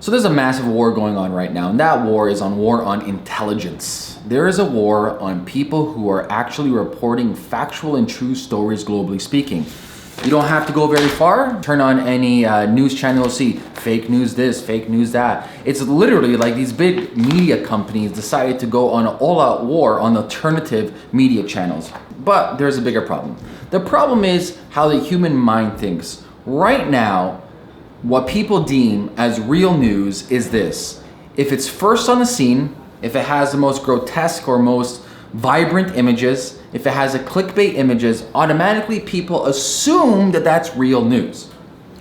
So there's a massive war going on right now, and that war is war on intelligence. There is a war on people who are actually reporting factual and true stories, globally speaking. You don't have to go very far. Turn on any news channel, you'll see fake news this, fake news that. It's literally like these big media companies decided to go on an all-out war on alternative media channels. But there's a bigger problem. The problem is how the human mind thinks. Right now, what people deem as real news is this. If it's first on the scene, if it has the most grotesque or most vibrant images, if it has a clickbait images, automatically people assume that that's real news.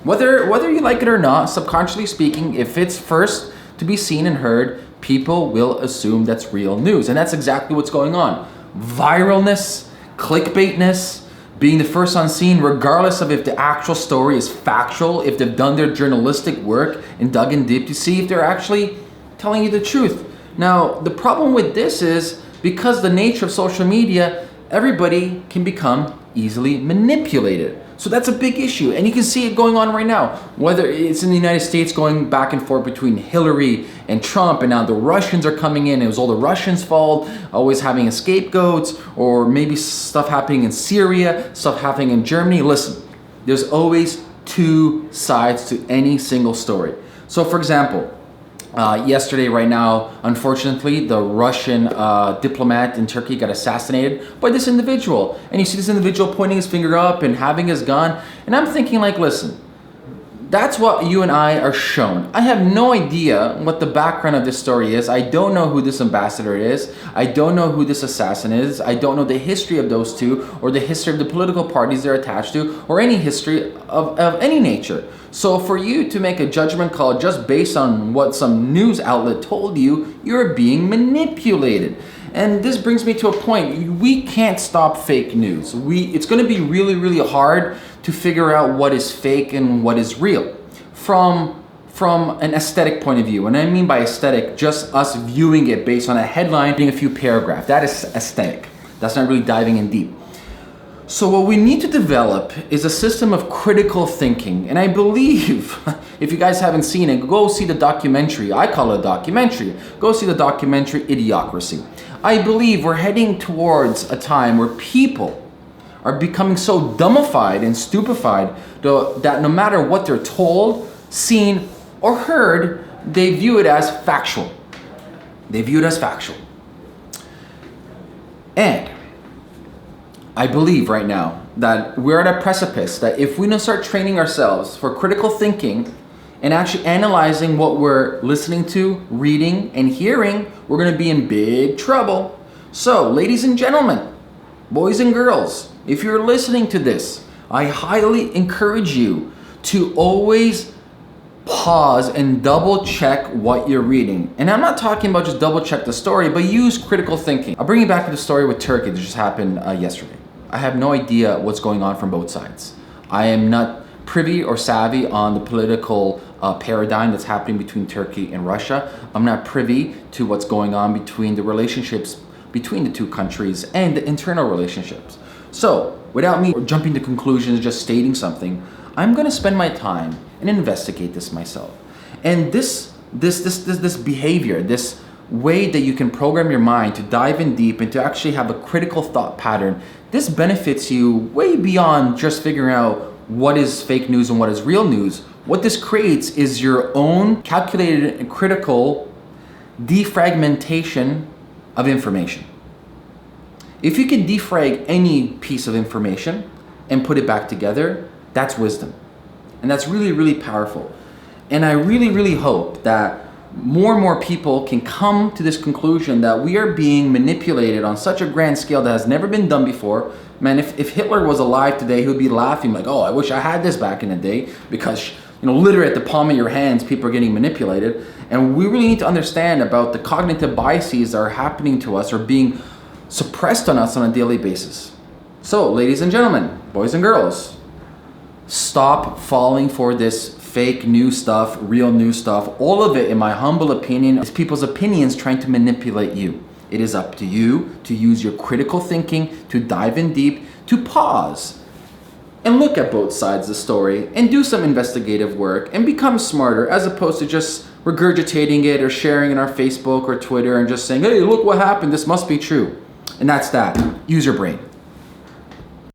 Whether you like it or not, subconsciously speaking, if it's first to be seen and heard, people will assume that's real news. And that's exactly what's going on. Viralness, clickbaitness, being the first on scene, regardless of if the actual story is factual, if they've done their journalistic work and dug in deep to see if they're actually telling you the truth. Now, the problem with this is because the nature of social media, everybody can become easily manipulated. So that's a big issue, and you can see it going on right now. Whether it's in the United States going back and forth between Hillary and Trump, and now the Russians are coming in. It was all the Russians' fault, always having scapegoats, or maybe stuff happening in Syria, stuff happening in Germany. Listen, there's always two sides to any single story. So for example, yesterday, right now, unfortunately, the Russian diplomat in Turkey got assassinated by this individual. And you see this individual pointing his finger up and having his gun. And I'm thinking like, listen, that's what you and I are shown. I have no idea what the background of this story is. I don't know who this ambassador is. I don't know who this assassin is. I don't know the history of those two, or the history of the political parties they're attached to, or any history of any nature. So for you to make a judgment call just based on what some news outlet told you, you're being manipulated. And this brings me to a point. We can't stop fake news. It's going to be really, really hard to figure out what is fake and what is real from an aesthetic point of view. And I mean by aesthetic, just us viewing it based on a headline, being a few paragraphs. That is aesthetic. That's not really diving in deep. So what we need to develop is a system of critical thinking. And I believe, if you guys haven't seen it, go see the documentary. I call it a documentary. Go see the documentary Idiocracy. I believe we're heading towards a time where people are becoming so dumbified and stupefied that no matter what they're told, seen, or heard, they view it as factual. They view it as factual. And I believe right now that we're at a precipice that if we don't start training ourselves for critical thinking and actually analyzing what we're listening to, reading, and hearing, we're going to be in big trouble. So, ladies and gentlemen, boys and girls, if you're listening to this, I highly encourage you to always pause and double check what you're reading. And I'm not talking about just double check the story, but use critical thinking. I'll bring you back to the story with Turkey that just happened yesterday. I have no idea what's going on from both sides. I am not privy or savvy on the political paradigm that's happening between Turkey and Russia. I'm not privy to what's going on between the relationships between the two countries and the internal relationships. So, without me jumping to conclusions, just stating something, I'm going to spend my time and investigate this myself. And this behavior, this way that you can program your mind to dive in deep and to actually have a critical thought pattern, this benefits you way beyond just figuring out what is fake news and what is real news. What this creates is your own calculated and critical defragmentation of information. If you can defrag any piece of information and put it back together, that's wisdom. And that's really, really powerful. And I really, really hope that more and more people can come to this conclusion that we are being manipulated on such a grand scale that has never been done before. Man, if Hitler was alive today, he would be laughing like, oh, I wish I had this back in the day, because, literally at the palm of your hands, people are getting manipulated. And we really need to understand about the cognitive biases that are happening to us or being suppressed on us on a daily basis. So, ladies and gentlemen, boys and girls, stop falling for this fake news stuff, real news stuff. All of it, in my humble opinion, is people's opinions trying to manipulate you. It is up to you to use your critical thinking, to dive in deep, to pause and look at both sides of the story and do some investigative work and become smarter, as opposed to just regurgitating it or sharing it on our Facebook or Twitter and just saying, hey, look what happened, this must be true. And that's that. Use your brain.